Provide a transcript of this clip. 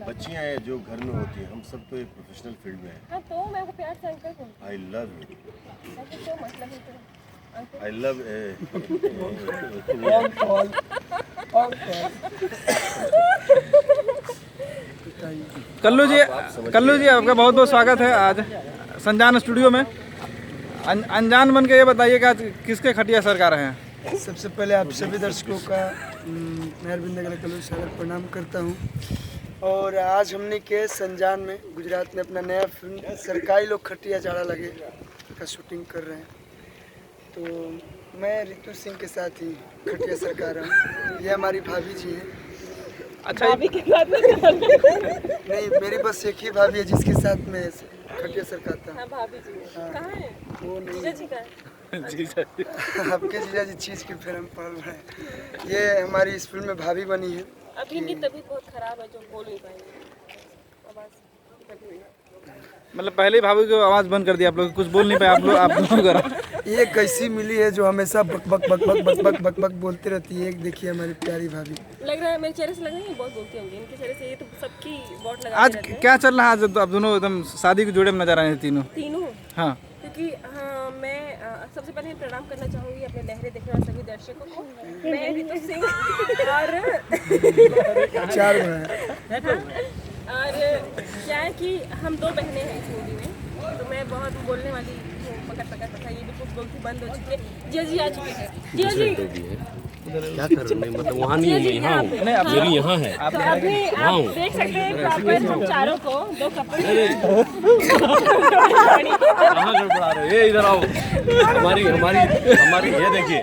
बच्चियां हैं जो घर में होती हैं, हम सब तो एक प्रोफेशनल फील्ड में हैं। हाँ, तो मैं आपको प्यार से अंकल बोलती आई लव यू, हूँ। ऐसे तो मतलब है तो अंकल। आई लव कल्लू जी, आपका बहुत बहुत स्वागत है आज संजान स्टूडियो में। अनजान बन के ये बताइए कि आज किसके खटिया सरकार हैं? सबसे पहले आप सभी दर्शकों का मेहरबिंद कल्लू सागर प्रणाम करता हूँ। और आज हमने के संजान में गुजरात में अपना नया फिल्म सरकारी लोग खटिया चाड़ा लगे का शूटिंग कर रहे हैं। तो मैं रितु सिंह के साथ ही खटिया सरकार हूँ। ये हमारी भाभी जी हैं। अच्छा, भाभी के साथ नहीं, मेरी बस एक ही भाभी है जिसके साथ मैं खटिया सरकार था। हाँ, भाभी जी कहाँ है? वो नहीं, जीजा जी कहाँ है? आपके जीजा जी चीज़ की फिल्म पढ़ रहे हैं। ये हमारी इस फिल्म में भाभी बनी है। अभी इनकी तबीयत बहुत खराब है, जो बोल नहीं पाएंगे, आवाज़ कटी हुई है। मतलब पहले ही भाभी को आवाज़ बंद कर दिया, आप लोग कुछ बोल नहीं पाए, आप दोनों करा। ये कैसी मिली है जो हमेशा बक बक बक बक बक बक बक बक बोलती रहती है। एक देखिए हमारी प्यारी भाभी। लग रहा है मेरे चेहरे से, लग रहा है ये बहुत बोलती होंगी। इनके चेहरे से ये तो सबकी वोट लगा आज क्या चल रहा है? आज आप दोनों एकदम शादी के जोड़े में नजर आए हैं तीनों। हाँ, क्योंकि हाँ, मैं सबसे पहले प्रणाम करना चाहूँगी अपने लहरे देखने वाले सभी दर्शकों को। मैं रितु सिंह और क्या है कि हम दो बहनें हैं इस मूवी में। तो मैं बहुत बोलने वाली हूँ, पकड़ पकड़ ये भी कुछ बोलती बंद हो चुकी है। जिया जी आ चुके हैं। जिया जी क्या कर रहे हैं? मतलब वहाँ नहीं है, यहाँ हूँ। मेरी यहाँ है। तो अभी आप देख सकते हैं प्रॉपर हम चारों को दो कपड़े कहाँ गड़बड़ा रहे हो? ये इधर आओ। हमारी ये देखिए।